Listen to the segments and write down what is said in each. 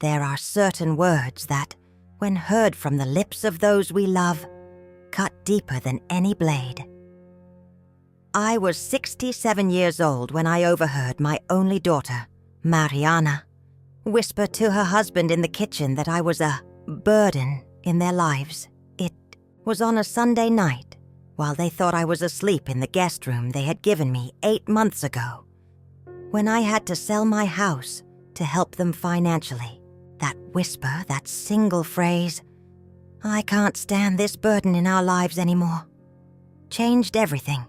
There are certain words that, when heard from the lips of those we love, cut deeper than any blade. I was 67 years old when I overheard my only daughter, Mariana, whisper to her husband in the kitchen that I was a burden in their lives. It was on a Sunday night, while they thought I was asleep in the guest room they had given me 8 months ago, when I had to sell my house to help them financially. That whisper, that single phrase, "I can't stand this burden in our lives anymore," changed everything.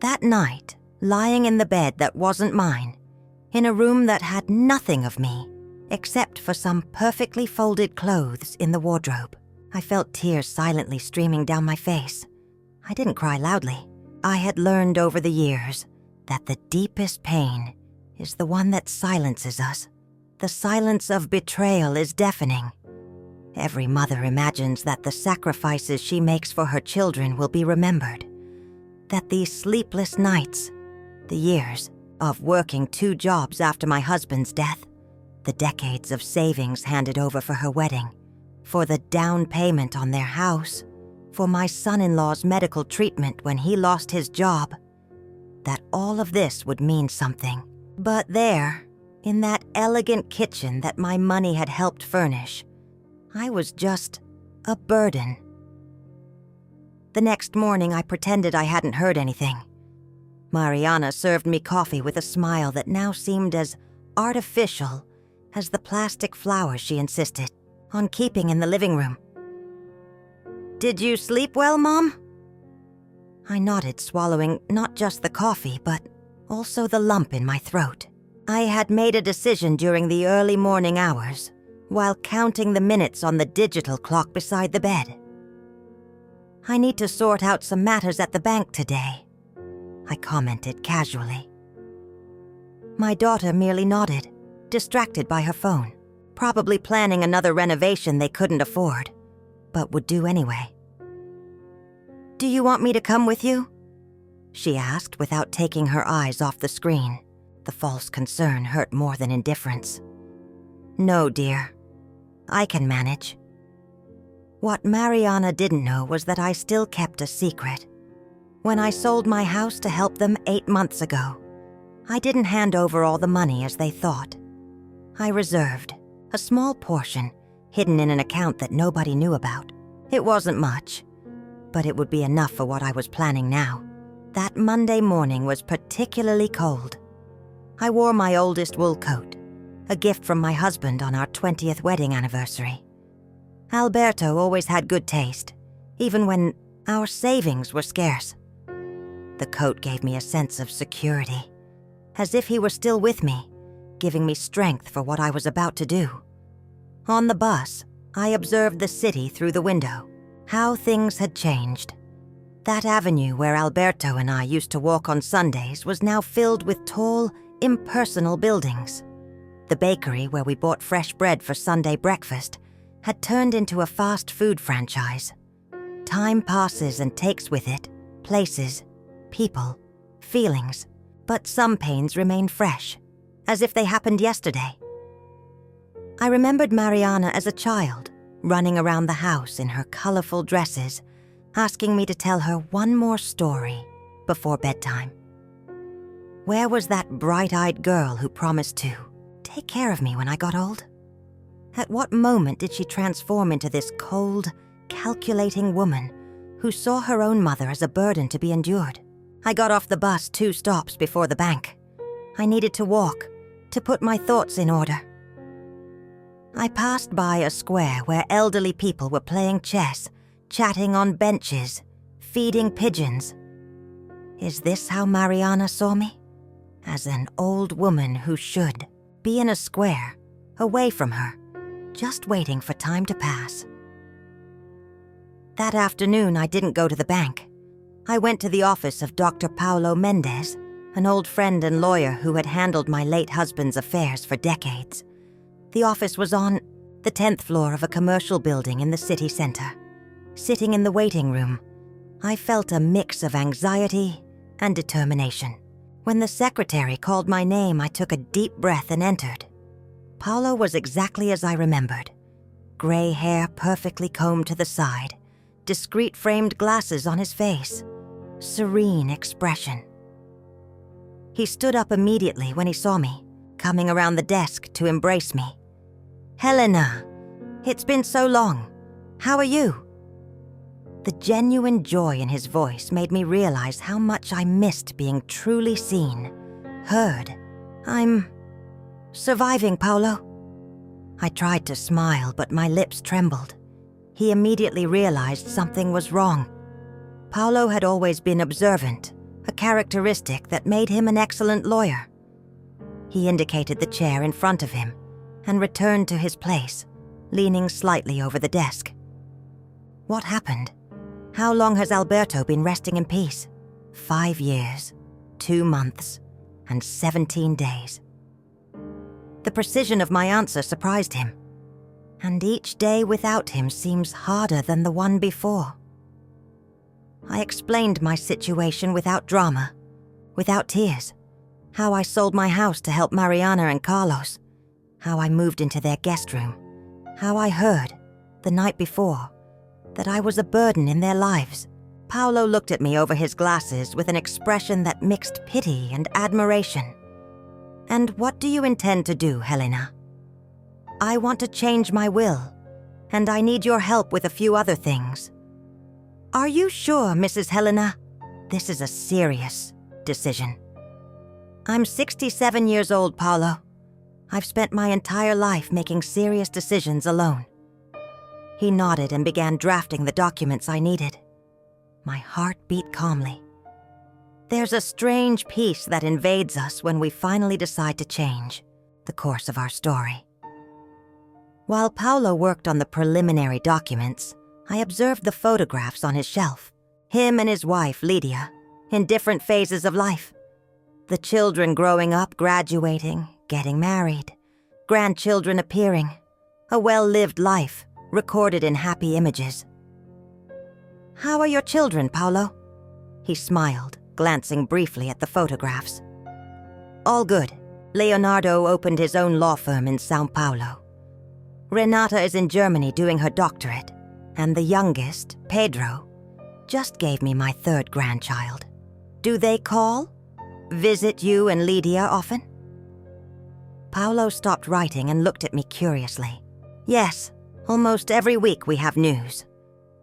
That night, lying in the bed that wasn't mine, in a room that had nothing of me, except for some perfectly folded clothes in the wardrobe, I felt tears silently streaming down my face. I didn't cry loudly. I had learned over the years that the deepest pain is the one that silences us. The silence of betrayal is deafening. Every mother imagines that the sacrifices she makes for her children will be remembered, that these sleepless nights, the years of working 2 jobs after my husband's death, the decades of savings handed over for her wedding, for the down payment on their house, for my son-in-law's medical treatment when he lost his job, that all of this would mean something. But there, in that elegant kitchen that my money had helped furnish, I was just a burden. The next morning, I pretended I hadn't heard anything. Mariana served me coffee with a smile that now seemed as artificial as the plastic flowers she insisted on keeping in the living room. "Did you sleep well, Mom?" I nodded, swallowing not just the coffee, but also the lump in my throat. I had made a decision during the early morning hours, while counting the minutes on the digital clock beside the bed. "I need to sort out some matters at the bank today," I commented casually. My daughter merely nodded, distracted by her phone, probably planning another renovation they couldn't afford, but would do anyway. "Do you want me to come with you?" she asked without taking her eyes off the screen. The false concern hurt more than indifference. "No, dear. I can manage." What Mariana didn't know was that I still kept a secret. When I sold my house to help them 8 months ago, I didn't hand over all the money as they thought. I reserved a small portion hidden in an account that nobody knew about. It wasn't much, but it would be enough for what I was planning now. That Monday morning was particularly cold. I wore my oldest wool coat, a gift from my husband on our 20th wedding anniversary. Alberto always had good taste, even when our savings were scarce. The coat gave me a sense of security, as if he were still with me, giving me strength for what I was about to do. On the bus, I observed the city through the window, how things had changed. That avenue where Alberto and I used to walk on Sundays was now filled with tall, impersonal buildings. The bakery where we bought fresh bread for Sunday breakfast had turned into a fast food franchise. Time passes and takes with it places, people, feelings, but some pains remain fresh, as if they happened yesterday. I remembered Mariana as a child, running around the house in her colorful dresses, asking me to tell her one more story before bedtime. Where was that bright-eyed girl who promised to take care of me when I got old? At what moment did she transform into this cold, calculating woman who saw her own mother as a burden to be endured? I got off the bus 2 stops before the bank. I needed to walk, to put my thoughts in order. I passed by a square where elderly people were playing chess, chatting on benches, feeding pigeons. Is this how Mariana saw me? As an old woman who should be in a square, away from her, just waiting for time to pass. That afternoon, I didn't go to the bank. I went to the office of Dr. Paulo Mendez, an old friend and lawyer who had handled my late husband's affairs for decades. The office was on the 10th floor of a commercial building in the city center. Sitting in the waiting room, I felt a mix of anxiety and determination. When the secretary called my name, I took a deep breath and entered. Paolo was exactly as I remembered. Gray hair perfectly combed to the side, discreet framed glasses on his face, serene expression. He stood up immediately when he saw me, coming around the desk to embrace me. "Helena, it's been so long. How are you?" The genuine joy in his voice made me realize how much I missed being truly seen, heard. "I'm surviving, Paolo." I tried to smile, but my lips trembled. He immediately realized something was wrong. Paolo had always been observant, a characteristic that made him an excellent lawyer. He indicated the chair in front of him and returned to his place, leaning slightly over the desk. "What happened? How long has Alberto been resting in peace?" 5 years, 2 months, and 17 days. The precision of my answer surprised him, and each day without him seems harder than the one before. I explained my situation without drama, without tears, how I sold my house to help Mariana and Carlos, how I moved into their guest room, how I heard, the night before, that I was a burden in their lives. Paolo looked at me over his glasses with an expression that mixed pity and admiration. "And what do you intend to do, Helena?" "I want to change my will, and I need your help with a few other things." "Are you sure, Mrs. Helena? This is a serious decision." "I'm 67 years old, Paolo. I've spent my entire life making serious decisions alone." He nodded and began drafting the documents I needed. My heart beat calmly. There's a strange peace that invades us when we finally decide to change the course of our story. While Paolo worked on the preliminary documents, I observed the photographs on his shelf. Him and his wife, Lydia, in different phases of life. The children growing up, graduating, getting married, grandchildren appearing, a well-lived life recorded in happy images. "How are your children, Paolo?" He smiled, glancing briefly at the photographs. "All good. Leonardo opened his own law firm in Sao Paulo. Renata is in Germany doing her doctorate, and the youngest, Pedro, just gave me my 3rd grandchild. Do they call? Visit you and Lydia often?" Paolo stopped writing and looked at me curiously. "Yes, almost every week we have news.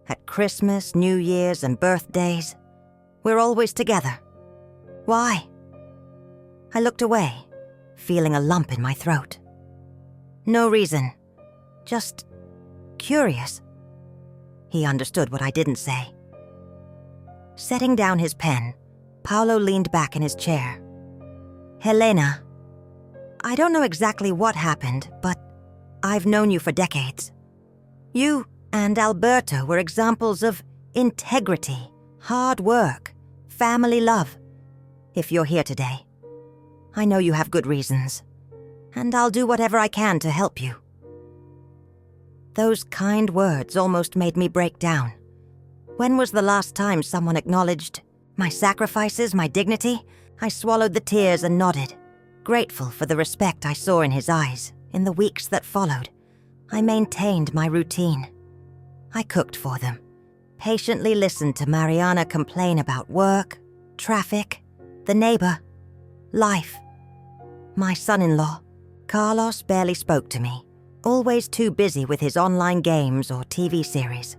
At Christmas, New Year's, and birthdays. We're always together. Why?" I looked away, feeling a lump in my throat. "No reason. Just curious." He understood what I didn't say. Setting down his pen, Paolo leaned back in his chair. "Helena, I don't know exactly what happened, but I've known you for decades. You and Alberto were examples of integrity, hard work, family love. If you're here today, I know you have good reasons, and I'll do whatever I can to help you." Those kind words almost made me break down. When was the last time someone acknowledged my sacrifices, my dignity? I swallowed the tears and nodded, grateful for the respect I saw in his eyes. In the weeks that followed, I maintained my routine. I cooked for them, patiently listened to Mariana complain about work, traffic, the neighbor, life. My son-in-law, Carlos, barely spoke to me, always too busy with his online games or TV series.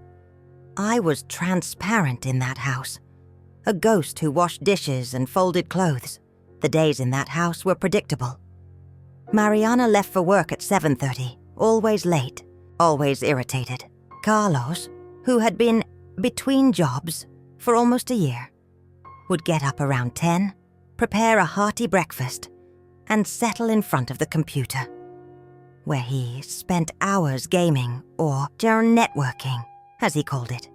I was transparent in that house, a ghost who washed dishes and folded clothes. The days in that house were predictable. Mariana left for work at 7:30, always late, always irritated. Carlos, who had been between jobs for almost a year, would get up around 10, prepare a hearty breakfast, and settle in front of the computer, where he spent hours gaming or networking, as he called it.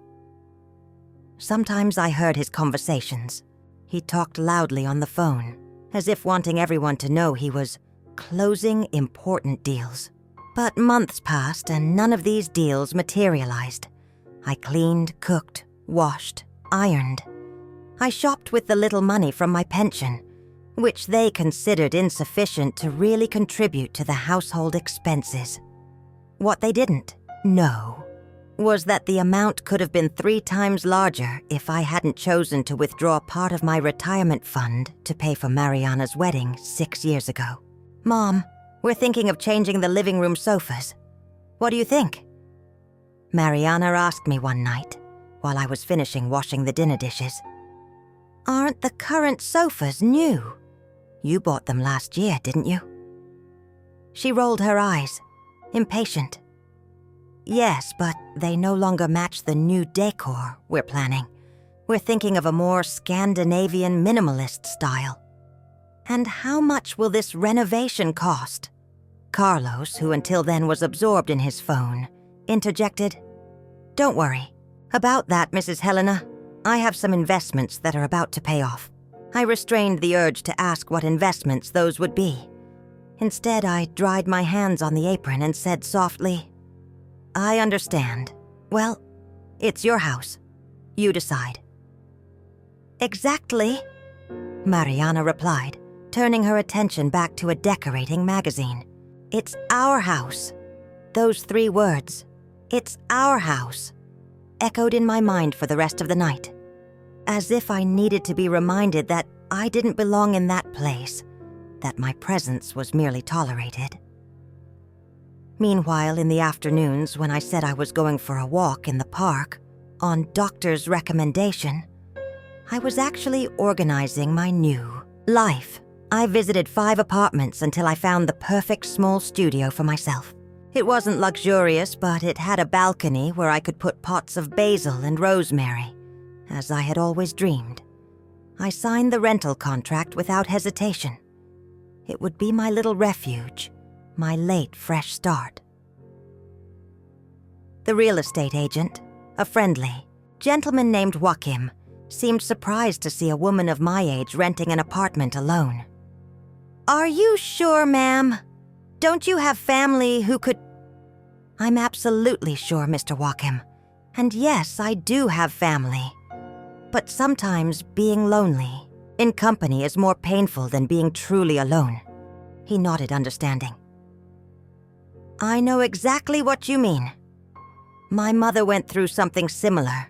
Sometimes I heard his conversations. He talked loudly on the phone, as if wanting everyone to know he was closing important deals. But months passed and none of these deals materialized. I cleaned, cooked, washed, ironed. I shopped with the little money from my pension, which they considered insufficient to really contribute to the household expenses. What they didn't know was that the amount could have been 3 times larger if I hadn't chosen to withdraw part of my retirement fund to pay for Mariana's wedding 6 years ago. "Mom, we're thinking of changing the living room sofas. What do you think?" Mariana asked me one night while I was finishing washing the dinner dishes. "Aren't the current sofas new? You bought them last year, didn't you?" She rolled her eyes, impatient. "Yes, but they no longer match the new decor we're planning. We're thinking of a more Scandinavian minimalist style." "And how much will this renovation cost?" Carlos, who until then was absorbed in his phone, interjected. "Don't worry. About that, Mrs. Helena, I have some investments that are about to pay off." I restrained the urge to ask what investments those would be. Instead, I dried my hands on the apron and said softly, "I understand. Well, it's your house. You decide." "Exactly," Mariana replied, turning her attention back to a decorating magazine. "It's our house." Those 3 words, "it's our house," echoed in my mind for the rest of the night, as if I needed to be reminded that I didn't belong in that place, that my presence was merely tolerated. Meanwhile, in the afternoons when I said I was going for a walk in the park, on doctor's recommendation, I was actually organizing my new life. I visited 5 apartments until I found the perfect small studio for myself. It wasn't luxurious, but it had a balcony where I could put pots of basil and rosemary, as I had always dreamed. I signed the rental contract without hesitation. It would be my little refuge, my late fresh start. The real estate agent, a friendly gentleman named Joachim, seemed surprised to see a woman of my age renting an apartment alone. "Are you sure, ma'am? Don't you have family who could—" "I'm absolutely sure, Mr. Joachim. And yes, I do have family. But sometimes being lonely in company is more painful than being truly alone." He nodded understanding. "I know exactly what you mean. My mother went through something similar.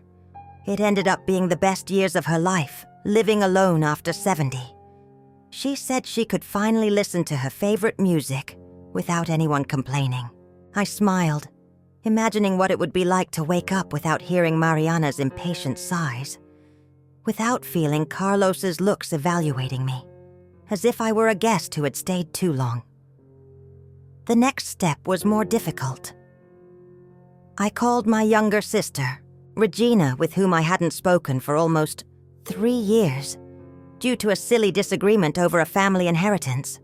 It ended up being the best years of her life, living alone after 70. She said she could finally listen to her favorite music without anyone complaining." I smiled, imagining what it would be like to wake up without hearing Mariana's impatient sighs, without feeling Carlos's looks evaluating me, as if I were a guest who had stayed too long. The next step was more difficult. I called my younger sister, Regina, with whom I hadn't spoken for almost 3 years, due to a silly disagreement over a family inheritance.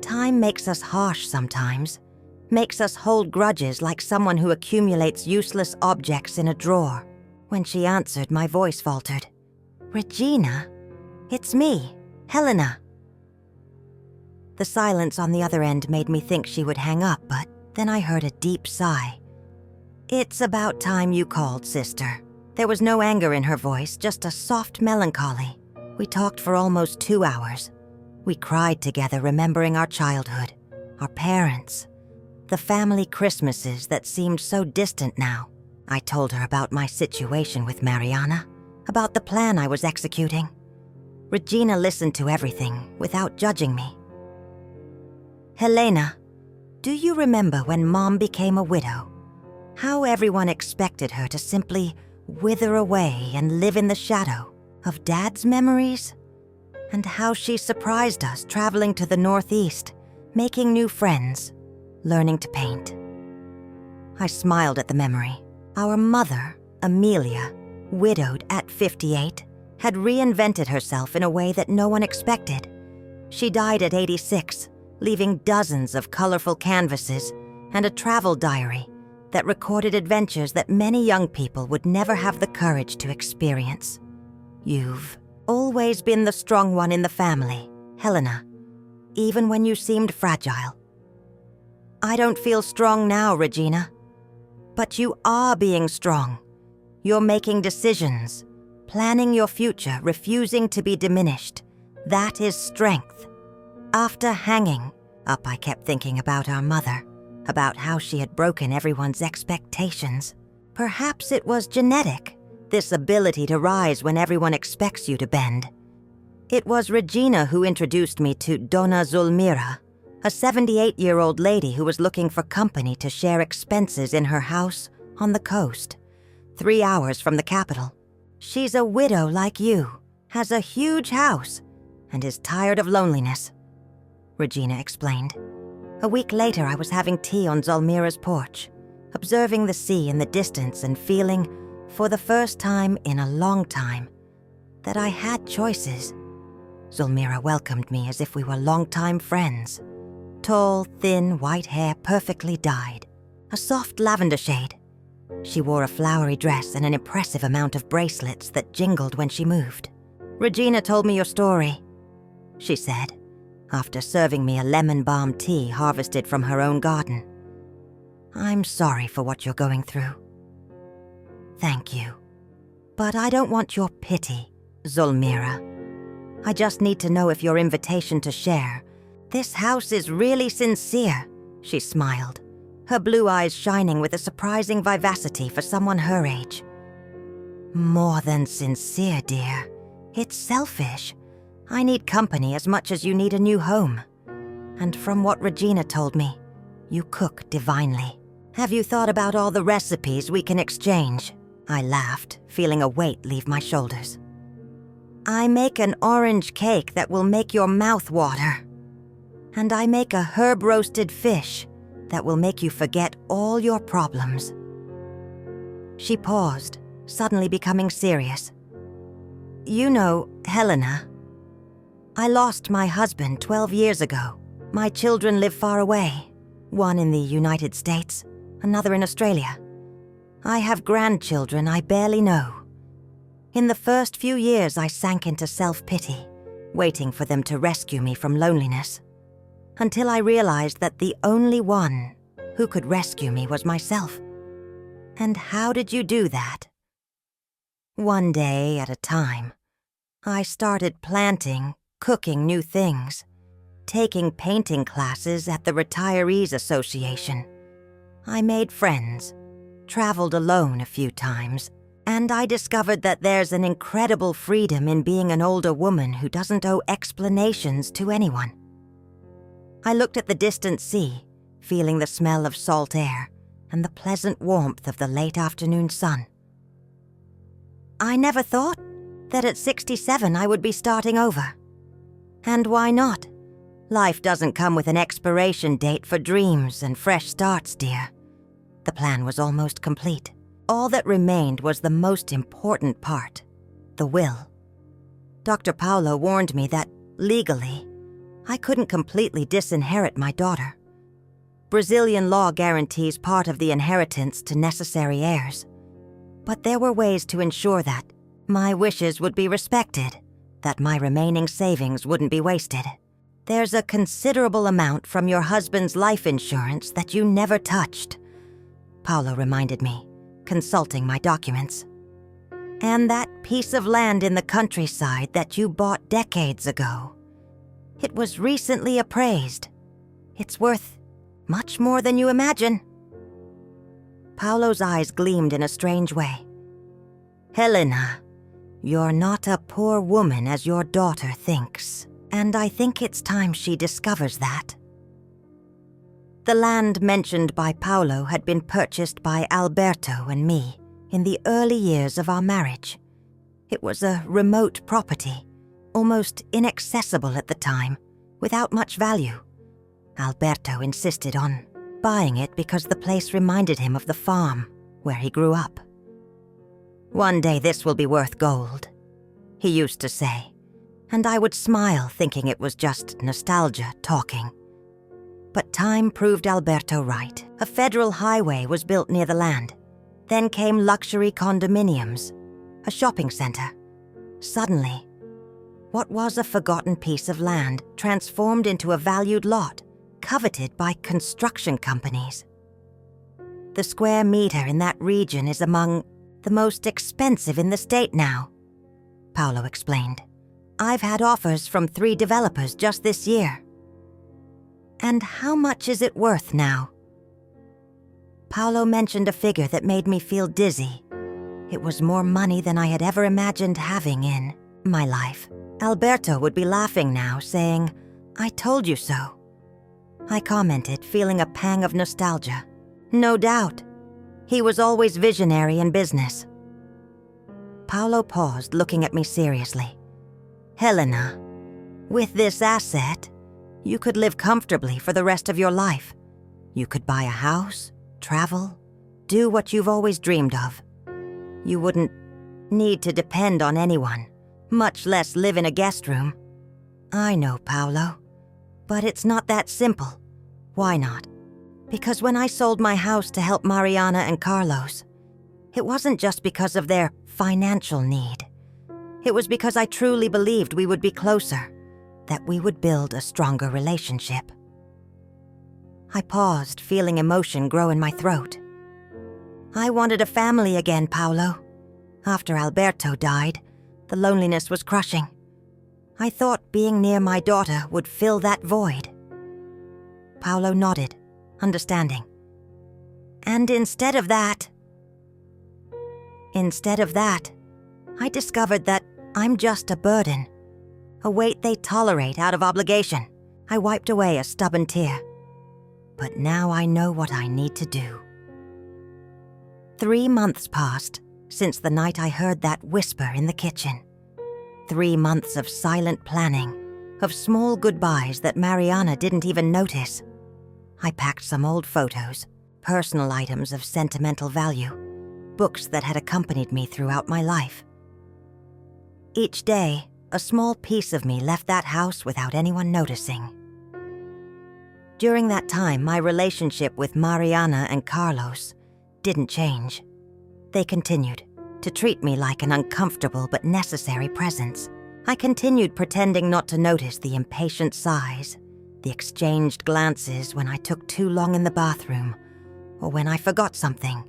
Time makes us harsh sometimes, makes us hold grudges like someone who accumulates useless objects in a drawer. When she answered, my voice faltered. "Regina? It's me, Helena." The silence on the other end made me think she would hang up, but then I heard a deep sigh. "It's about time you called, sister." There was no anger in her voice, just a soft melancholy. We talked for almost 2 hours. We cried together, remembering our childhood, our parents, the family Christmases that seemed so distant now. I told her about my situation with Mariana, about the plan I was executing. Regina listened to everything without judging me. "Helena, do you remember when Mom became a widow? How everyone expected her to simply wither away and live in the shadow of Dad's memories? And how she surprised us traveling to the Northeast, making new friends, learning to paint." I smiled at the memory. Our mother, Amelia, widowed at 58, had reinvented herself in a way that no one expected. She died at 86, leaving dozens of colorful canvases and a travel diary that recorded adventures that many young people would never have the courage to experience. "You've always been the strong one in the family, Helena, even when you seemed fragile." "I don't feel strong now, Regina. But you are being strong. You're making decisions, planning your future, refusing to be diminished, That is strength. After hanging up, I kept thinking about our mother, about how she had broken everyone's expectations. Perhaps it was genetic, this ability to rise when everyone expects you to bend. It was Regina who introduced me to Donna Zulmira, a 78-year-old lady who was looking for company to share expenses in her house on the coast, 3 hours from the capital. She's a widow like you, has a huge house, and is tired of loneliness, Regina explained. A week later, I was having tea on Zulmira's porch, observing the sea in the distance and feeling, for the first time in a long time, that I had choices. Zulmira welcomed me as if we were longtime friends. Tall, thin, white hair perfectly dyed, a soft lavender shade. She wore a flowery dress and an impressive amount of bracelets that jingled when she moved. "Regina told me your story," she said, after serving me a lemon balm tea harvested from her own garden. "I'm sorry for what you're going through." "Thank you. But I don't want your pity, Zulmira. I just need to know if your invitation to share. This house is really sincere," she smiled, her blue eyes shining with a surprising vivacity for someone her age. "More than sincere, dear. It's selfish. I need company as much as you need a new home. And from what Regina told me, you cook divinely. Have you thought about all the recipes we can exchange?" I laughed, feeling a weight leave my shoulders. "I make an orange cake that will make your mouth water. And I make a herb-roasted fish that will make you forget all your problems." She paused, suddenly becoming serious. "You know, Helena, I lost my husband 12 years ago. My children live far away, one in the United States, another in Australia. I have grandchildren I barely know. In the first few years, I sank into self-pity, waiting for them to rescue me from loneliness, until I realized that the only one who could rescue me was myself. And how did you do that? One day at a time, I started planting, cooking new things, taking painting classes at the Retirees Association. I made friends, traveled alone a few times, and I discovered that there's an incredible freedom in being an older woman who doesn't owe explanations to anyone." I looked at the distant sea, feeling the smell of salt air and the pleasant warmth of the late afternoon sun. "I never thought that at 67 I would be starting over. And why not? Life doesn't come with an expiration date for dreams and fresh starts, dear." The plan was almost complete. All that remained was the most important part, the will. Dr. Paolo warned me that, legally, I couldn't completely disinherit my daughter. Brazilian law guarantees part of the inheritance to necessary heirs. But there were ways to ensure that my wishes would be respected, that my remaining savings wouldn't be wasted. "There's a considerable amount from your husband's life insurance that you never touched," Paolo reminded me, consulting my documents. "And that piece of land in the countryside that you bought decades ago. It was recently appraised. It's worth much more than you imagine." Paolo's eyes gleamed in a strange way. "Helena, you're not a poor woman as your daughter thinks, and I think it's time she discovers that." The land mentioned by Paolo had been purchased by Alberto and me in the early years of our marriage. It was a remote property, almost inaccessible at the time, without much value. Alberto insisted on buying it because the place reminded him of the farm where he grew up. "One day this will be worth gold," he used to say, and I would smile thinking it was just nostalgia talking. But time proved Alberto right. A federal highway was built near the land. Then came luxury condominiums, a shopping center. Suddenly, what was a forgotten piece of land transformed into a valued lot, coveted by construction companies. The square meter in that region is among the most expensive in the state now, Paolo explained. I've had offers from 3 developers just this year. And how much is it worth now? Paolo mentioned a figure that made me feel dizzy. It was more money than I had ever imagined having in my life. Alberto would be laughing now, saying, "I told you so." I commented, feeling a pang of nostalgia. No doubt. He was always visionary in business. Paolo paused, looking at me seriously. "Helena, with this asset, you could live comfortably for the rest of your life. You could buy a house, travel, do what you've always dreamed of. You wouldn't need to depend on anyone, much less live in a guest room." "I know, Paolo, but it's not that simple." "Why not?" "Because when I sold my house to help Mariana and Carlos, it wasn't just because of their financial need. It was because I truly believed we would be closer, that we would build a stronger relationship." I paused, feeling emotion grow in my throat. I wanted a family again, Paolo. After Alberto died, the loneliness was crushing. I thought being near my daughter would fill that void. Paolo nodded, understanding. And instead of that, I discovered that I'm just a burden, a weight they tolerate out of obligation. I wiped away a stubborn tear. But now I know what I need to do. 3 months passed since the night I heard that whisper in the kitchen. 3 months of silent planning, of small goodbyes that Mariana didn't even notice. I packed some old photos, personal items of sentimental value, books that had accompanied me throughout my life. Each day, a small piece of me left that house without anyone noticing. During that time, my relationship with Mariana and Carlos didn't change. They continued to treat me like an uncomfortable but necessary presence. I continued pretending not to notice the impatient sighs, the exchanged glances when I took too long in the bathroom, or when I forgot something.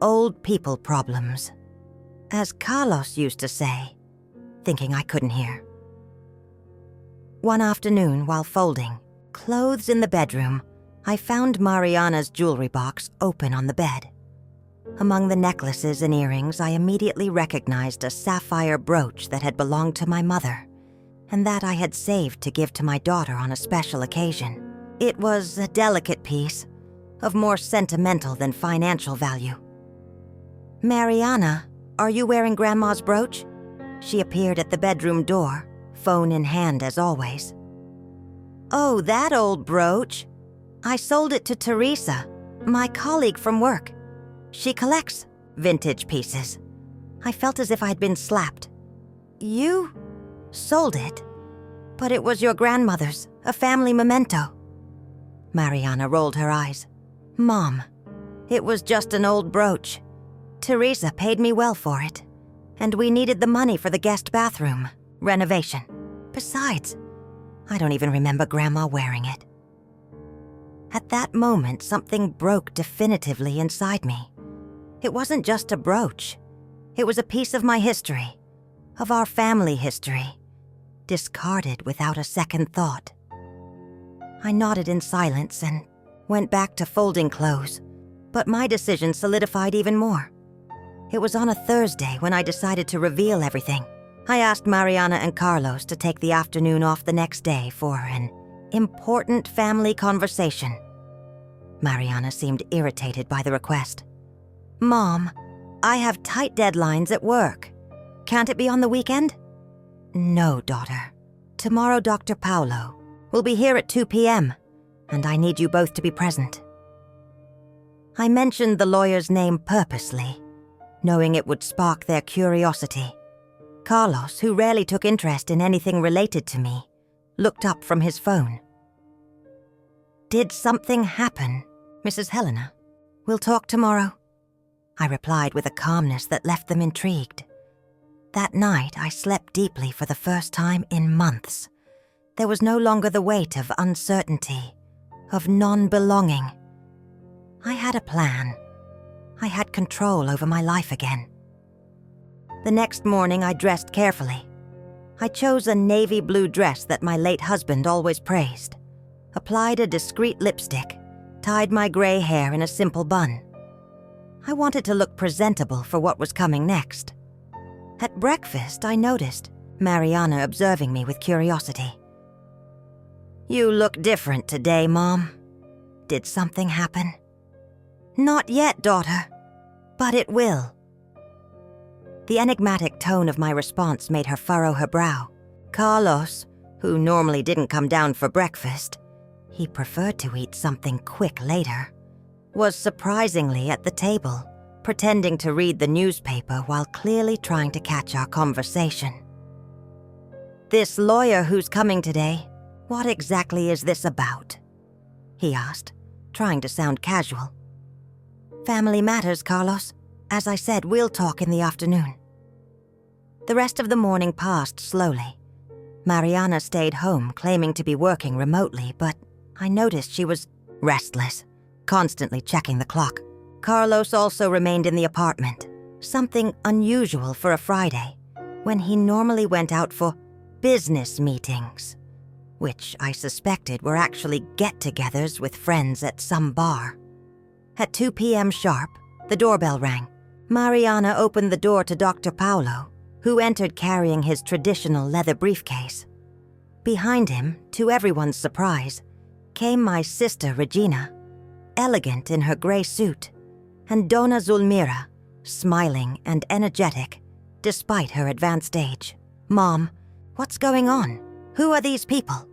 Old people problems, as Carlos used to say, thinking I couldn't hear. One afternoon, while folding clothes in the bedroom, I found Mariana's jewelry box open on the bed. Among the necklaces and earrings, I immediately recognized a sapphire brooch that had belonged to my mother, and that I had saved to give to my daughter on a special occasion. It was a delicate piece, of more sentimental than financial value. "Mariana, are you wearing Grandma's brooch?" She appeared at the bedroom door, phone in hand as always. "Oh, that old brooch. I sold it to Teresa, my colleague from work. She collects vintage pieces." I felt as if I'd been slapped. "You sold it? But it was your grandmother's, a family memento." Mariana rolled her eyes. "Mom, it was just an old brooch. Teresa paid me well for it, and we needed the money for the guest bathroom renovation. Besides, I don't even remember Grandma wearing it." At that moment, something broke definitively inside me. It wasn't just a brooch. It was a piece of my history, of our family history, discarded without a second thought. I nodded in silence and went back to folding clothes, but my decision solidified even more. It was on a Thursday when I decided to reveal everything. I asked Mariana and Carlos to take the afternoon off the next day for an important family conversation. Mariana seemed irritated by the request. "Mom, I have tight deadlines at work. Can't it be on the weekend?" "No, daughter. Tomorrow Dr. Paolo will be here at 2 p.m., and I need you both to be present." I mentioned the lawyer's name purposely, knowing it would spark their curiosity. Carlos, who rarely took interest in anything related to me, looked up from his phone. "Did something happen, Mrs. Helena? We'll talk tomorrow," I replied with a calmness that left them intrigued. That night, I slept deeply for the first time in months. There was no longer the weight of uncertainty, of non-belonging. I had a plan. I had control over my life again. The next morning, I dressed carefully. I chose a navy blue dress that my late husband always praised, applied a discreet lipstick, tied my gray hair in a simple bun. I wanted to look presentable for what was coming next. At breakfast, I noticed Mariana observing me with curiosity. "You look different today, Mom. Did something happen?" "Not yet, daughter, but it will." The enigmatic tone of my response made her furrow her brow. Carlos, who normally didn't come down for breakfast, he preferred to eat something quick later, was surprisingly at the table, pretending to read the newspaper while clearly trying to catch our conversation. "This lawyer who's coming today, what exactly is this about?" he asked, trying to sound casual. "Family matters, Carlos. As I said, we'll talk in the afternoon." The rest of the morning passed slowly. Mariana stayed home, claiming to be working remotely, but I noticed she was restless, constantly checking the clock. Carlos also remained in the apartment, something unusual for a Friday, when he normally went out for business meetings, which I suspected were actually get-togethers with friends at some bar. At 2 p.m. sharp, the doorbell rang. Mariana opened the door to Dr. Paolo, who entered carrying his traditional leather briefcase. Behind him, to everyone's surprise, came my sister Regina, elegant in her gray suit, and Donna Zulmira, smiling and energetic, despite her advanced age. "Mom, what's going on? Who are these people?"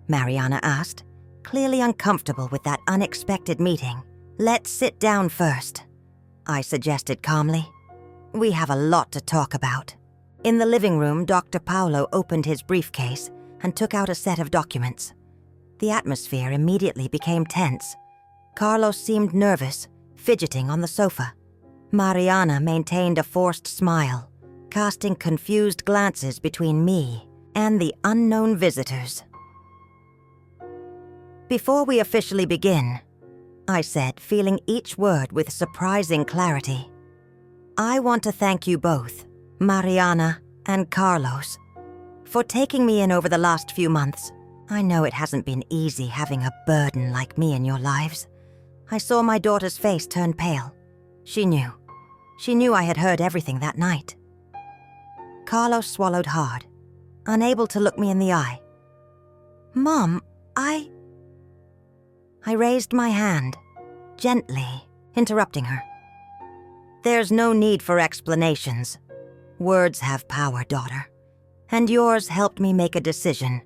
Mariana asked, clearly uncomfortable with that unexpected meeting. "Let's sit down first," I suggested calmly. "We have a lot to talk about." In the living room, Dr. Paolo opened his briefcase and took out a set of documents. The atmosphere immediately became tense. Carlos seemed nervous, fidgeting on the sofa. Mariana maintained a forced smile, casting confused glances between me and the unknown visitors. "Before we officially begin," I said, feeling each word with surprising clarity, "I want to thank you both, Mariana and Carlos, for taking me in over the last few months. I know it hasn't been easy having a burden like me in your lives." I saw my daughter's face turn pale. She knew. She knew I had heard everything that night. Carlos swallowed hard, unable to look me in the eye. "Mom, I raised my hand, gently, interrupting her. "There's no need for explanations. Words have power, daughter. And yours helped me make a decision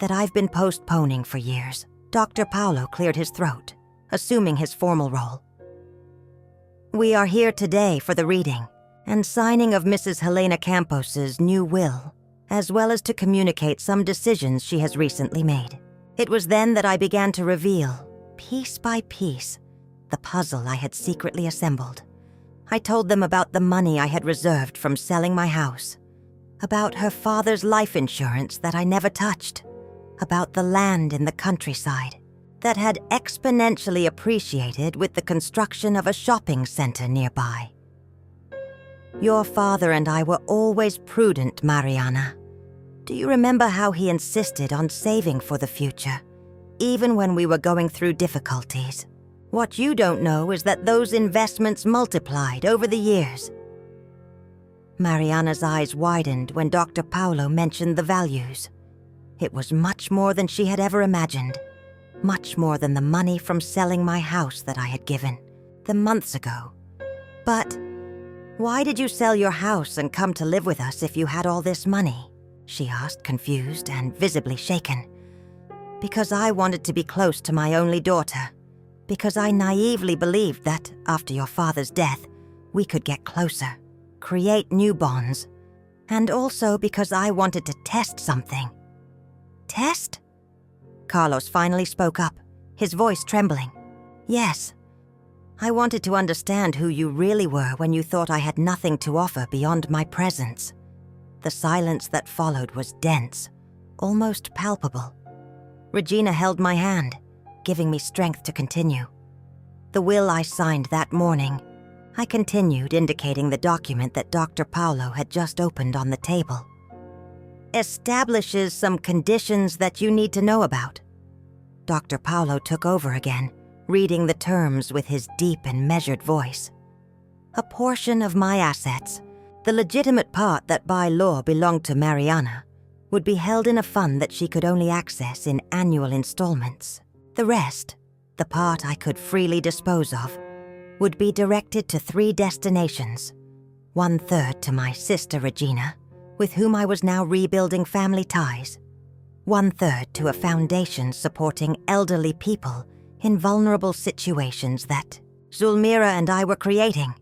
that I've been postponing for years." Dr. Paolo cleared his throat, assuming his formal role. "We are here today for the reading and signing of Mrs. Helena Campos's new will, as well as to communicate some decisions she has recently made. It was then that I began to reveal, piece by piece, the puzzle I had secretly assembled. I told them about the money I had reserved from selling my house, about her father's life insurance that I never touched, about the land in the countryside that had exponentially appreciated with the construction of a shopping center nearby. Your father and I were always prudent, Mariana. Do you remember how he insisted on saving for the future, even when we were going through difficulties? What you don't know is that those investments multiplied over the years." Mariana's eyes widened when Dr. Paolo mentioned the values. It was much more than she had ever imagined, much more than the money from selling my house that I had given them months ago. "But why did you sell your house and come to live with us if you had all this money?" she asked, confused and visibly shaken. "Because I wanted to be close to my only daughter. Because I naively believed that, after your father's death, we could get closer, create new bonds. And also because I wanted to test something." "Test?" Carlos finally spoke up, his voice trembling. "Yes. I wanted to understand who you really were when you thought I had nothing to offer beyond my presence." The silence that followed was dense, almost palpable. Regina held my hand, giving me strength to continue. "The will I signed that morning," I continued, indicating the document that Dr. Paolo had just opened on the table. establishes some conditions that you need to know about." Dr. Paulo took over again, reading the terms with his deep and measured voice. "A portion of my assets, the legitimate part that by law belonged to Mariana, would be held in a fund that she could only access in annual installments. The rest, the part I could freely dispose of, would be directed to 3 destinations. 1/3 to my sister Regina, with whom I was now rebuilding family ties. 1/3 to a foundation supporting elderly people in vulnerable situations that Zulmira and I were creating,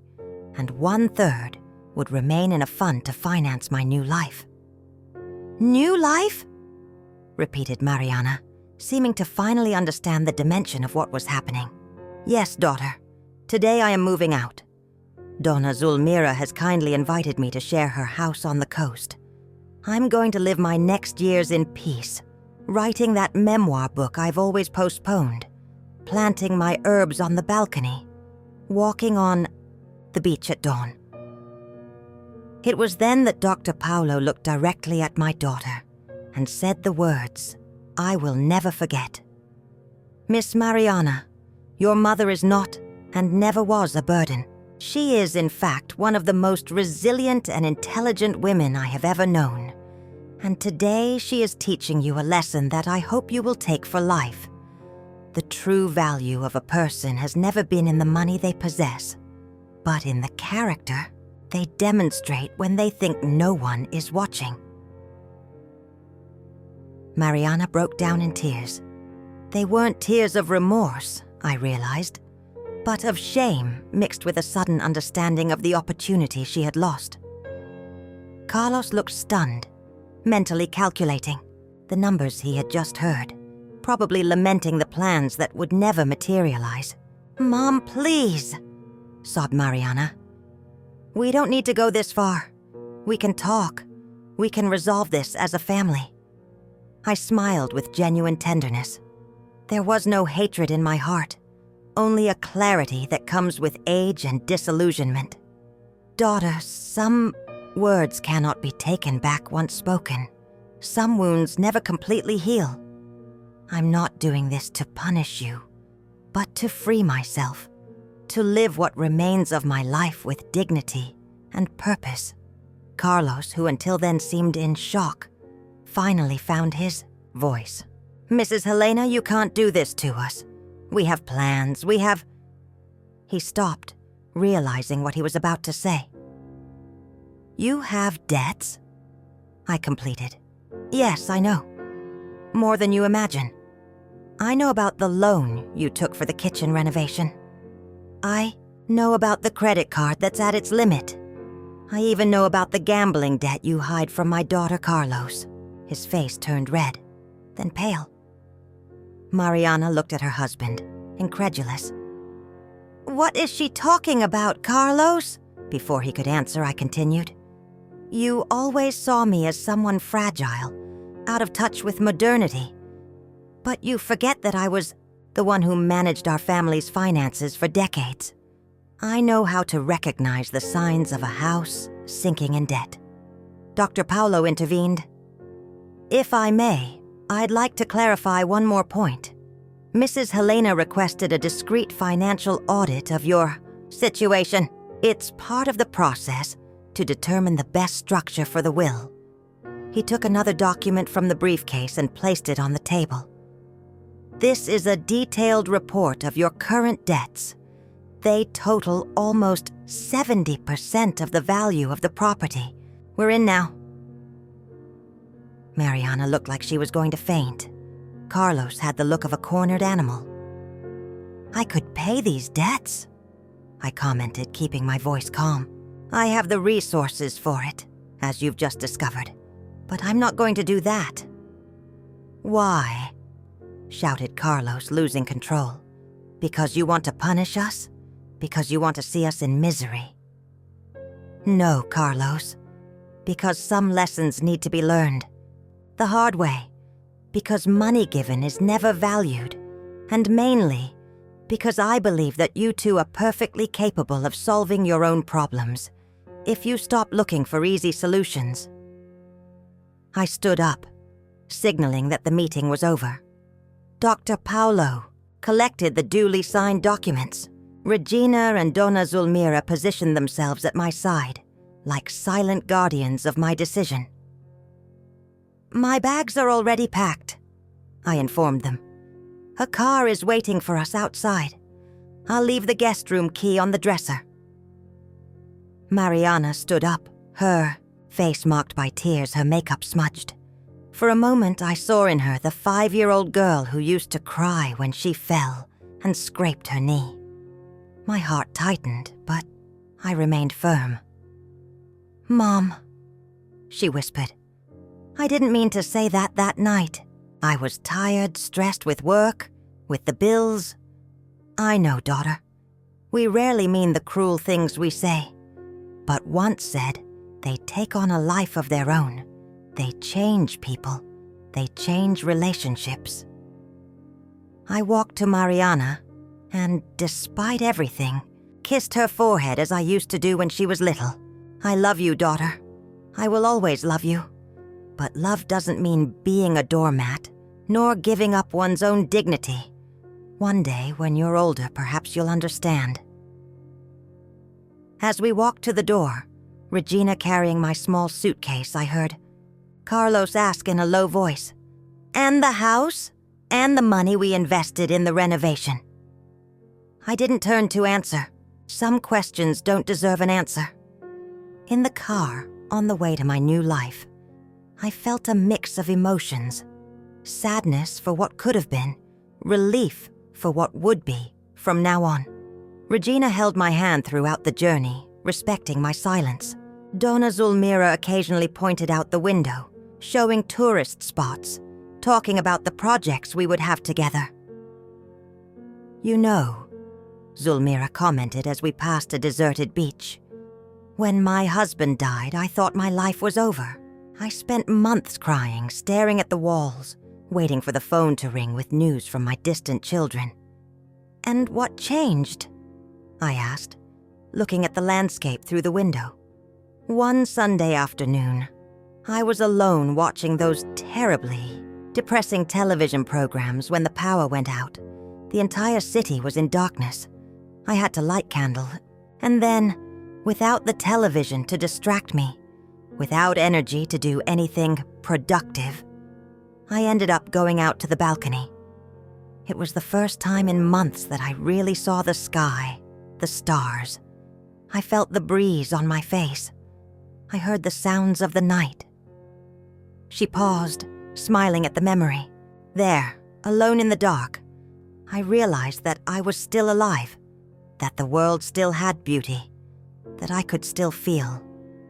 and 1/3 would remain in a fund to finance my new life." "New life?" repeated Mariana, seeming to finally understand the dimension of what was happening. "Yes, daughter. Today I am moving out. Donna Zulmira has kindly invited me to share her house on the coast. I'm going to live my next years in peace, writing that memoir book I've always postponed, planting my herbs on the balcony, walking on the beach at dawn." It was then that Dr. Paulo looked directly at my daughter and said the words I will never forget. "Miss Mariana, your mother is not and never was a burden. She is, in fact, one of the most resilient and intelligent women I have ever known. And today she is teaching you a lesson that I hope you will take for life. The true value of a person has never been in the money they possess, but in the character they demonstrate when they think no one is watching." Mariana broke down in tears. They weren't tears of remorse, I realized, but of shame mixed with a sudden understanding of the opportunity she had lost. Carlos looked stunned, mentally calculating the numbers he had just heard, probably lamenting the plans that would never materialize. "Mom, please," sobbed Mariana. "We don't need to go this far. We can talk. We can resolve this as a family." I smiled with genuine tenderness. There was no hatred in my heart, only a clarity that comes with age and disillusionment. "Daughter, some words cannot be taken back once spoken. Some wounds never completely heal. I'm not doing this to punish you, but to free myself, to live what remains of my life with dignity and purpose." Carlos, who until then seemed in shock, finally found his voice. "Mrs. Helena, you can't do this to us. We have plans, we have—" He stopped, realizing what he was about to say. "You have debts?" I completed. "Yes, I know. More than you imagine. I know about the loan you took for the kitchen renovation. I know about the credit card that's at its limit. I even know about the gambling debt you hide from my daughter Carlos." His face turned red, then pale. Mariana looked at her husband, incredulous. "What is she talking about, Carlos?" Before he could answer, I continued. "You always saw me as someone fragile, out of touch with modernity. But you forget that I was the one who managed our family's finances for decades. I know how to recognize the signs of a house sinking in debt." Dr. Paulo intervened. "If I may, I'd like to clarify one more point. Mrs. Helena requested a discreet financial audit of your situation. It's part of the process to determine the best structure for the will." He took another document from the briefcase and placed it on the table. "This is a detailed report of your current debts. They total almost 70% of the value of the property. We're in now." Mariana looked like she was going to faint. Carlos had the look of a cornered animal. "I could pay these debts," I commented, keeping my voice calm. "I have the resources for it, as you've just discovered. But I'm not going to do that." "Why?" shouted Carlos, losing control. "Because you want to punish us? Because you want to see us in misery?" "No, Carlos. Because some lessons need to be learned. The hard way. Because money given is never valued. And mainly, because I believe that you two are perfectly capable of solving your own problems, if you stop looking for easy solutions." I stood up, signaling that the meeting was over. Dr. Paolo collected the duly signed documents. Regina and Donna Zulmira positioned themselves at my side, like silent guardians of my decision. "My bags are already packed," I informed them. "A car is waiting for us outside. I'll leave the guest room key on the dresser." Mariana stood up, her face marked by tears, her makeup smudged. For a moment, I saw in her the 5-year-old girl who used to cry when she fell and scraped her knee. My heart tightened, but I remained firm. "Mom," she whispered. "I didn't mean to say that night. I was tired, stressed with work, with the bills." "I know, daughter. We rarely mean the cruel things we say. But once said, they take on a life of their own. They change people. They change relationships." I walked to Mariana and, despite everything, kissed her forehead as I used to do when she was little. "I love you, daughter. I will always love you. But love doesn't mean being a doormat, nor giving up one's own dignity. One day, when you're older, perhaps you'll understand." As we walked to the door, Regina carrying my small suitcase, I heard Carlos ask in a low voice, "And the house? And the money we invested in the renovation?" I didn't turn to answer. Some questions don't deserve an answer. In the car, on the way to my new life, I felt a mix of emotions. Sadness for what could have been, relief for what would be from now on. Regina held my hand throughout the journey, respecting my silence. Donna Zulmira occasionally pointed out the window, showing tourist spots, talking about the projects we would have together. "You know," Zulmira commented as we passed a deserted beach, "when my husband died, I thought my life was over. I spent months crying, staring at the walls, waiting for the phone to ring with news from my distant children." "And what changed?" I asked, looking at the landscape through the window. One Sunday afternoon, I was alone watching those terribly depressing television programs when the power went out. The entire city was in darkness. I had to light candle, and then, without the television to distract me, without energy to do anything productive, I ended up going out to the balcony. It was the first time in months that I really saw the sky, the stars. I felt the breeze on my face. I heard the sounds of the night. She paused, smiling at the memory. There, alone in the dark, I realized that I was still alive, that the world still had beauty, that I could still feel,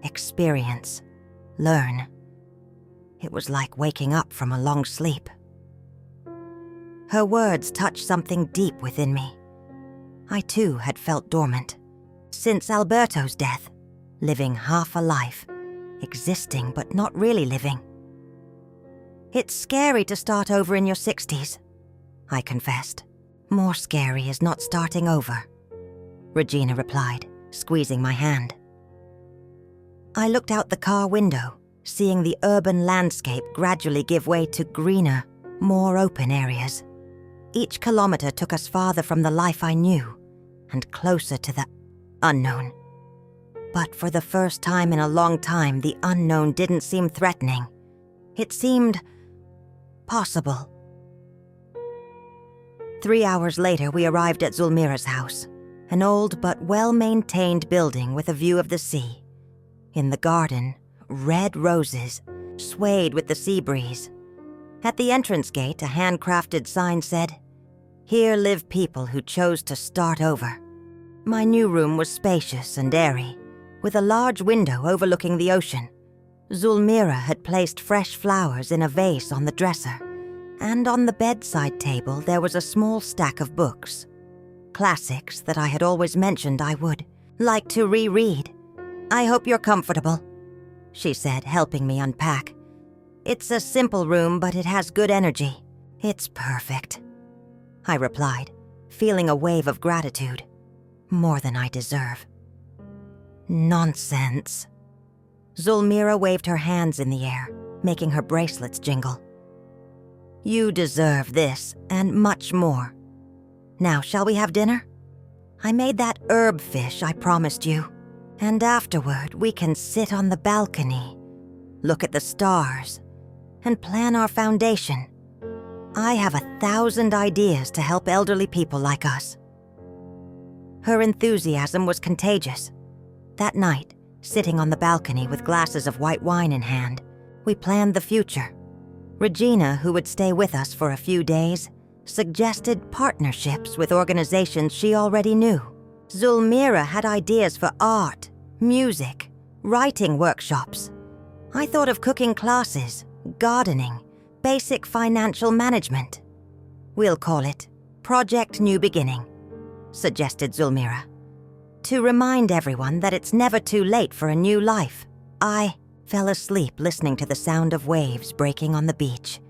experience, learn. It was like waking up from a long sleep. Her words touched something deep within me. I too had felt dormant. Since Alberto's death, living half a life, existing but not really living. "It's scary to start over in your 60s, I confessed. "More scary is not starting over," Regina replied, squeezing my hand. I looked out the car window, seeing the urban landscape gradually give way to greener, more open areas. Each kilometer took us farther from the life I knew, and closer to the unknown. But for the first time in a long time, the unknown didn't seem threatening. It seemed possible. 3 hours later, we arrived at Zulmira's house, an old but well-maintained building with a view of the sea. In the garden, red roses swayed with the sea breeze. At the entrance gate, a handcrafted sign said, "Here live people who chose to start over." My new room was spacious and airy, with a large window overlooking the ocean. Zulmira had placed fresh flowers in a vase on the dresser, and on the bedside table there was a small stack of books. Classics that I had always mentioned I would like to reread. "I hope you're comfortable," she said, helping me unpack. "It's a simple room, but it has good energy. It's perfect," I replied, feeling a wave of gratitude. More than I deserve. "Nonsense." Zulmira waved her hands in the air, making her bracelets jingle. "You deserve this and much more. Now, shall we have dinner? I made that herb fish I promised you, and afterward we can sit on the balcony, look at the stars, and plan our foundation. I have 1,000 ideas to help elderly people like us." Her enthusiasm was contagious. That night, sitting on the balcony with glasses of white wine in hand, we planned the future. Regina, who would stay with us for a few days, suggested partnerships with organizations she already knew. Zulmira had ideas for art, music, writing workshops. I thought of cooking classes, gardening, basic financial management. "We'll call it Project New Beginning," suggested Zulmira, "to remind everyone that it's never too late for a new life." I fell asleep listening to the sound of waves breaking on the beach,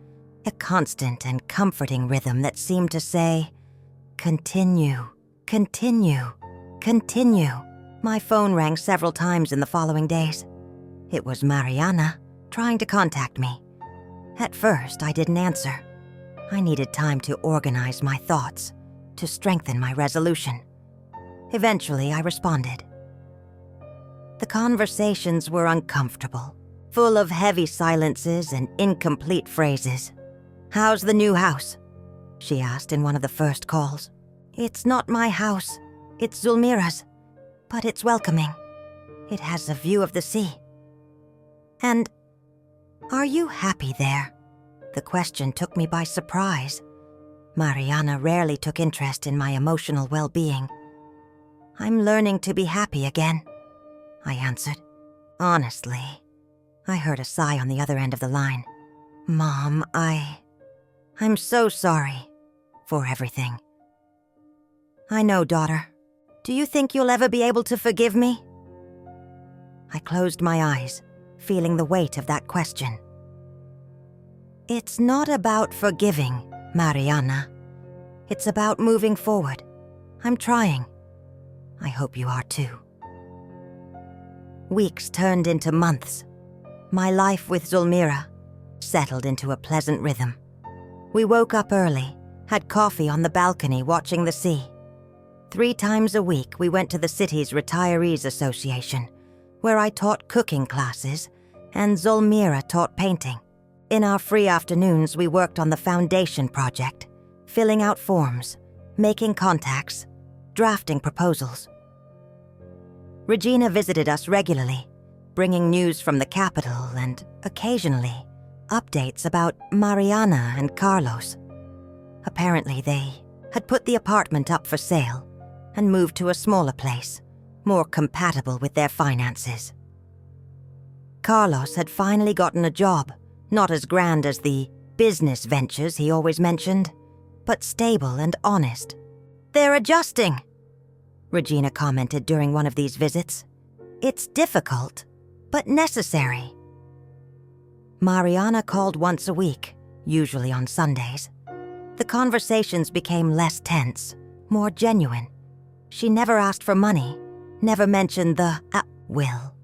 a constant and comforting rhythm that seemed to say, "Continue, continue, continue." My phone rang several times in the following days. It was Mariana trying to contact me. At first, I didn't answer. I needed time to organize my thoughts, to strengthen my resolution. Eventually, I responded. The conversations were uncomfortable, full of heavy silences and incomplete phrases. "How's the new house?" she asked in one of the first calls. "It's not my house, it's Zulmira's, but it's welcoming. It has a view of the sea." And, "Are you happy there?" The question took me by surprise. Mariana rarely took interest in my emotional well-being. "I'm learning to be happy again," I answered. "Honestly." I heard a sigh on the other end of the line. "Mom, I'm so sorry for everything." "I know, daughter. Do you think you'll ever be able to forgive me?" I closed my eyes, feeling the weight of that question. "It's not about forgiving, Mariana. It's about moving forward. I'm trying. I hope you are too." Weeks turned into months. My life with Zulmira settled into a pleasant rhythm. We woke up early, had coffee on the balcony watching the sea. 3 times a week we went to the city's Retirees Association, where I taught cooking classes and Zulmira taught painting. In our free afternoons we worked on the foundation project, filling out forms, making contacts, drafting proposals. Regina visited us regularly, bringing news from the capital and, occasionally, updates about Mariana and Carlos. Apparently they had put the apartment up for sale and moved to a smaller place, more compatible with their finances. Carlos had finally gotten a job, not as grand as the business ventures he always mentioned, but stable and honest. "They're adjusting," Regina commented during one of these visits. "It's difficult, but necessary." Mariana called once a week, usually on Sundays. The conversations became less tense, more genuine. She never asked for money, never mentioned the will.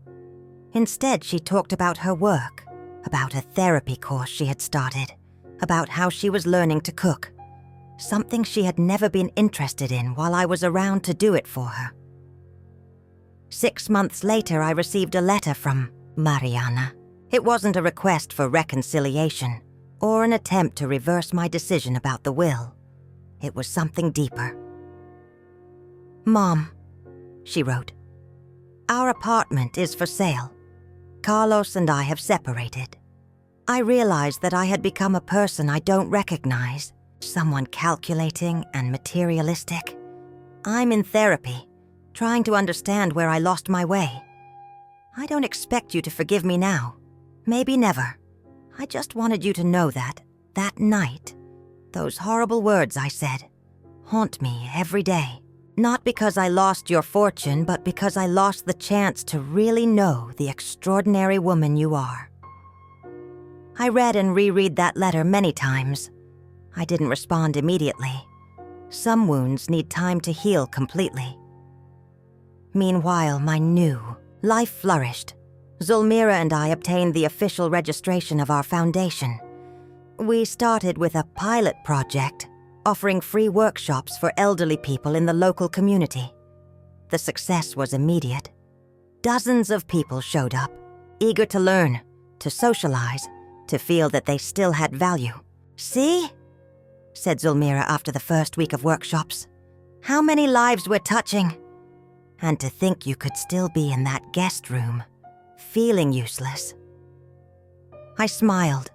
Instead, she talked about her work, about a therapy course she had started, about how she was learning to cook, something she had never been interested in while I was around to do it for her. 6 months later, I received a letter from Mariana. It wasn't a request for reconciliation or an attempt to reverse my decision about the will. It was something deeper. "Mom," she wrote, "our apartment is for sale. Carlos and I have separated. I realized that I had become a person I don't recognize, someone calculating and materialistic. I'm in therapy, trying to understand where I lost my way. I don't expect you to forgive me now. Maybe never. I just wanted you to know that night, those horrible words I said, haunt me every day. Not because I lost your fortune, but because I lost the chance to really know the extraordinary woman you are." I read and reread that letter many times. I didn't respond immediately. Some wounds need time to heal completely. Meanwhile, my new life flourished. Zulmira and I obtained the official registration of our foundation. We started with a pilot project, offering free workshops for elderly people in the local community. The success was immediate. Dozens of people showed up, eager to learn, to socialize, to feel that they still had value. "See?" said Zulmira after the first week of workshops. "How many lives we're touching? And to think you could still be in that guest room, feeling useless." I smiled,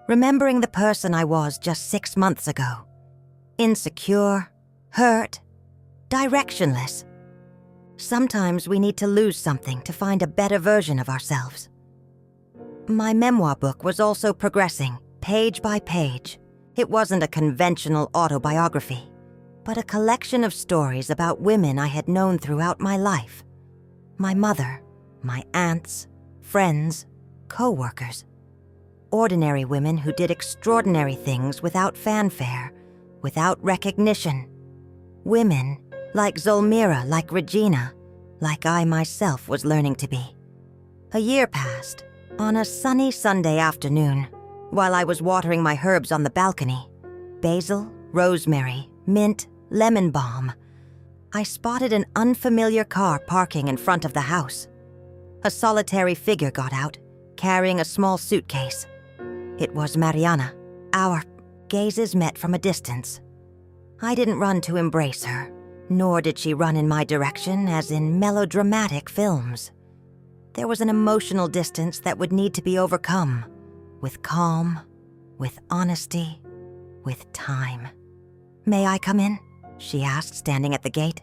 remembering the person I was just 6 months ago. Insecure, hurt, directionless. Sometimes we need to lose something to find a better version of ourselves. My memoir book was also progressing, page by page. It wasn't a conventional autobiography, but a collection of stories about women I had known throughout my life. My mother, my aunts, friends, co-workers. Ordinary women who did extraordinary things without fanfare, without recognition. Women like Zulmira, like Regina, like I myself was learning to be. A year passed. On a sunny Sunday afternoon, while I was watering my herbs on the balcony, basil, rosemary, mint, lemon balm, I spotted an unfamiliar car parking in front of the house. A solitary figure got out, carrying a small suitcase. It was Mariana. Our gazes met from a distance. I didn't run to embrace her, nor did she run in my direction as in melodramatic films. There was an emotional distance that would need to be overcome, with calm, with honesty, with time. "May I come in?" she asked, standing at the gate.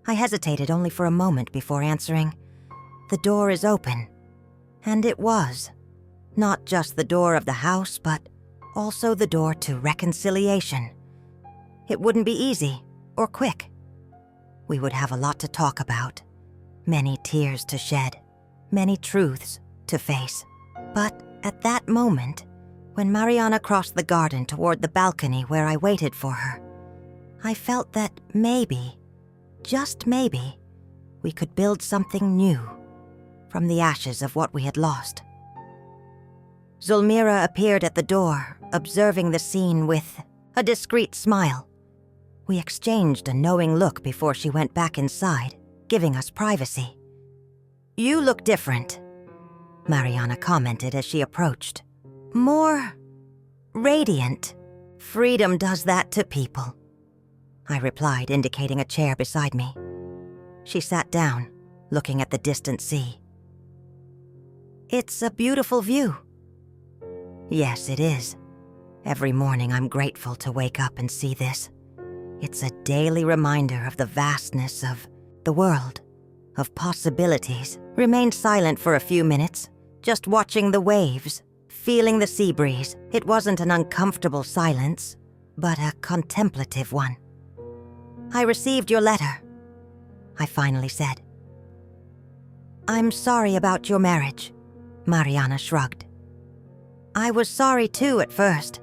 I hesitated only for a moment before answering. "The door is open." And it was. Not just the door of the house, but also the door to reconciliation. It wouldn't be easy or quick. We would have a lot to talk about, many tears to shed, many truths to face. But at that moment, when Mariana crossed the garden toward the balcony where I waited for her, I felt that maybe, just maybe, we could build something new from the ashes of what we had lost. Zulmira appeared at the door, observing the scene with a discreet smile. We exchanged a knowing look before she went back inside, giving us privacy. "You look different," Mariana commented as she approached. "More radiant. Freedom does that to people," I replied, indicating a chair beside me. She sat down, looking at the distant sea. "It's a beautiful view." "Yes, it is. Every morning I'm grateful to wake up and see this. It's a daily reminder of the vastness of the world, of possibilities." Remained silent for a few minutes, just watching the waves, feeling the sea breeze. It wasn't an uncomfortable silence, but a contemplative one. "I received your letter," I finally said. "I'm sorry about your marriage," Mariana shrugged. "I was sorry too at first,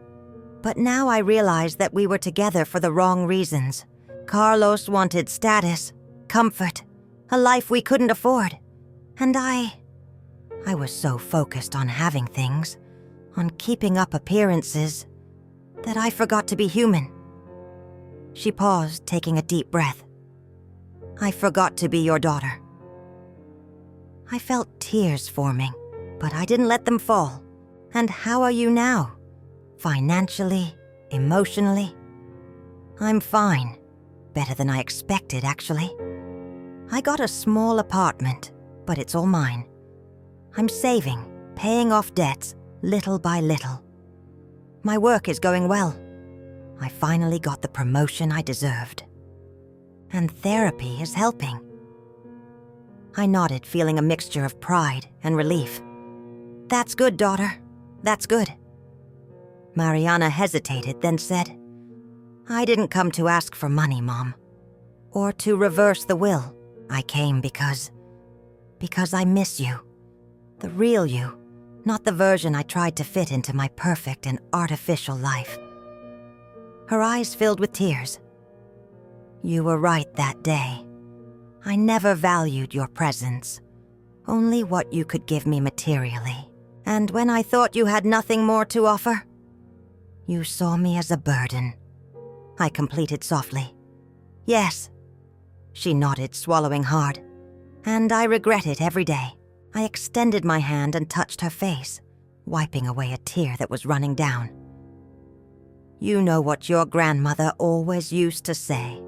but now I realize that we were together for the wrong reasons. Carlos wanted status, comfort, a life we couldn't afford. And I was so focused on having things, on keeping up appearances, that I forgot to be human." She paused, taking a deep breath. "I forgot to be your daughter." I felt tears forming, but I didn't let them fall. "And how are you now? Financially, emotionally?" "I'm fine. Better than I expected, actually. I got a small apartment, but it's all mine. I'm saving, paying off debts, little by little. My work is going well. I finally got the promotion I deserved. And therapy is helping." I nodded, feeling a mixture of pride and relief. "That's good, daughter. That's good." Mariana hesitated, then said, "I didn't come to ask for money, Mom, or to reverse the will. I came because I miss you. The real you, not the version I tried to fit into my perfect and artificial life." Her eyes filled with tears. "You were right that day. I never valued your presence only what you could give me materially. And when I thought you had nothing more to offer, you saw me as a burden," I completed softly. "Yes," she nodded, swallowing hard. "And I regret it every day." I extended my hand and touched her face, wiping away a tear that was running down. "You know what your grandmother always used to say.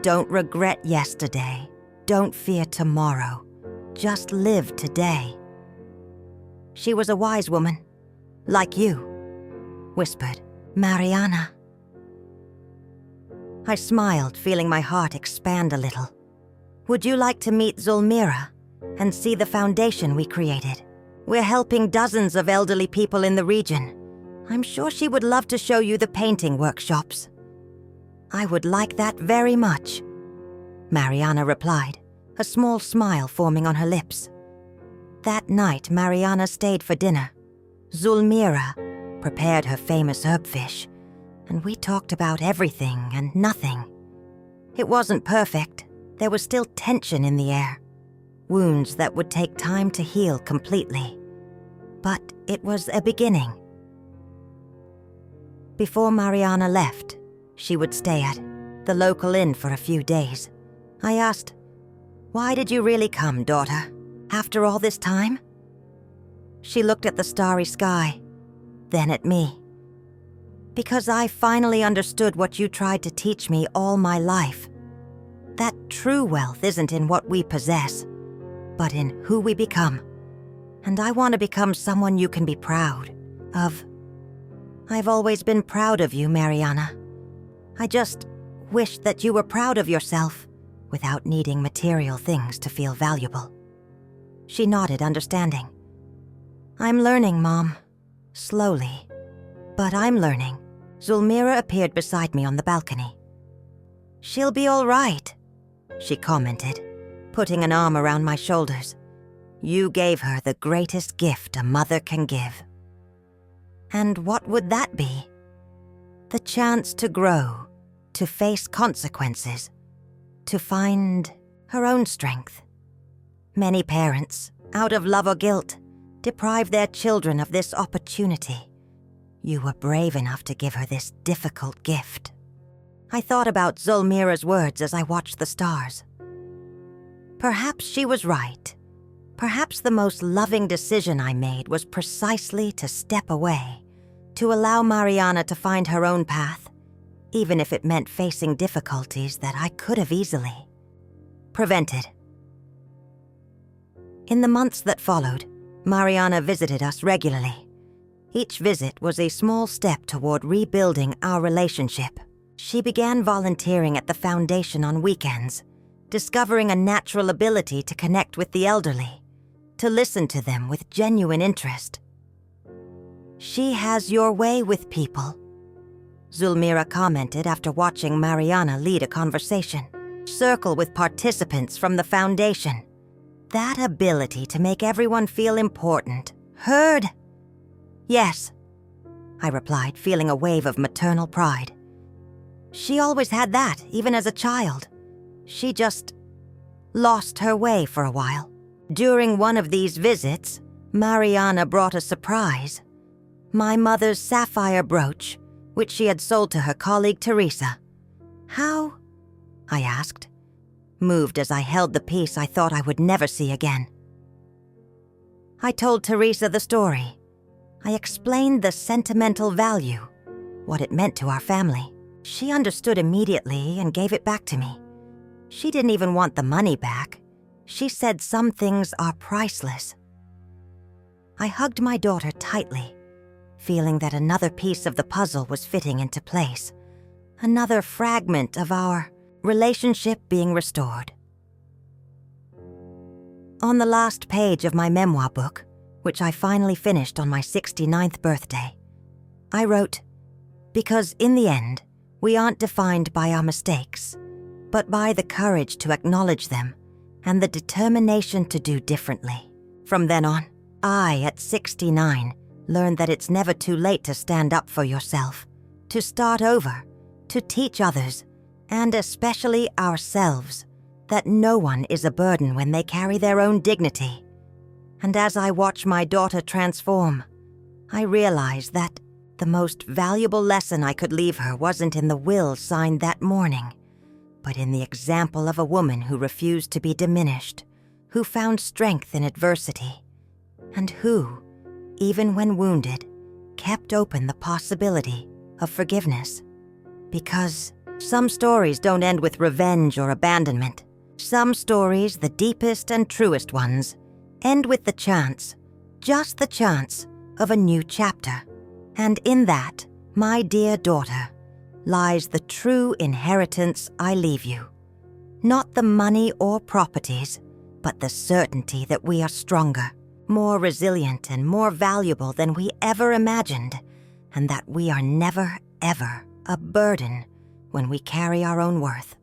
Don't regret yesterday. Don't fear tomorrow. Just live today." She was a wise woman, like you, whispered Mariana. I smiled, feeling my heart expand a little. "Would you like to meet Zulmira and see the foundation we created? We're helping dozens of elderly people in the region. I'm sure she would love to show you the painting workshops." "I would like that very much," Mariana replied, a small smile forming on her lips. That night, Mariana stayed for dinner. Zulmira prepared her famous herb fish, and we talked about everything and nothing. It wasn't perfect. There was still tension in the air, wounds that would take time to heal completely. But it was a beginning. Before Mariana left, she would stay at the local inn for a few days. I asked, "Why did you really come, daughter, after all this time?" She looked at the starry sky, then at me. "Because I finally understood what you tried to teach me all my life. That true wealth isn't in what we possess, but in who we become. And I want to become someone you can be proud of. I've always been proud of you, Mariana. I just wish that you were proud of yourself without needing material things to feel valuable." She nodded, understanding. "I'm learning, Mom. Slowly. But I'm learning." Zulmira appeared beside me on the balcony. "She'll be all right," she commented, putting an arm around my shoulders. "You gave her the greatest gift a mother can give." "And what would that be?" "The chance to grow, to face consequences, to find her own strength. Many parents, out of love or guilt, deprive their children of this opportunity. You were brave enough to give her this difficult gift." I thought about Zulmira's words as I watched the stars. Perhaps she was right. Perhaps the most loving decision I made was precisely to step away, to allow Mariana to find her own path, even if it meant facing difficulties that I could have easily prevented. In the months that followed, Mariana visited us regularly. Each visit was a small step toward rebuilding our relationship. She began volunteering at the foundation on weekends, discovering a natural ability to connect with the elderly, to listen to them with genuine interest. "She has your way with people," Zulmira commented after watching Mariana lead a conversation, circle with participants from the foundation. "That ability to make everyone feel important, heard." "Yes," I replied, feeling a wave of maternal pride. "She always had that, even as a child. She just lost her way for a while. During one of these visits, Mariana brought a surprise. My mother's sapphire brooch, which she had sold to her colleague Teresa." "How?" I asked, moved as I held the piece I thought I would never see again. I told Teresa the story. I explained the sentimental value, what it meant to our family. She understood immediately and gave it back to me. She didn't even want the money back. She said some things are priceless. I hugged my daughter tightly, feeling that another piece of the puzzle was fitting into place, another fragment of our relationship being restored. On the last page of my memoir book, which I finally finished on my 69th birthday, I wrote, "Because in the end, we aren't defined by our mistakes, but by the courage to acknowledge them and the determination to do differently." From then on, I, at 69, learned that it's never too late to stand up for yourself, to start over, to teach others, and especially ourselves, that no one is a burden when they carry their own dignity. And as I watch my daughter transform, I realize that the most valuable lesson I could leave her wasn't in the will signed that morning, but in the example of a woman who refused to be diminished, who found strength in adversity, and who, even when wounded, kept open the possibility of forgiveness. Because some stories don't end with revenge or abandonment. Some stories, the deepest and truest ones, end with the chance, just the chance, of a new chapter. And in that, my dear daughter, lies the true inheritance I leave you. Not the money or properties, but the certainty that we are stronger, more resilient, and more valuable than we ever imagined, and that we are never, ever a burden when we carry our own worth.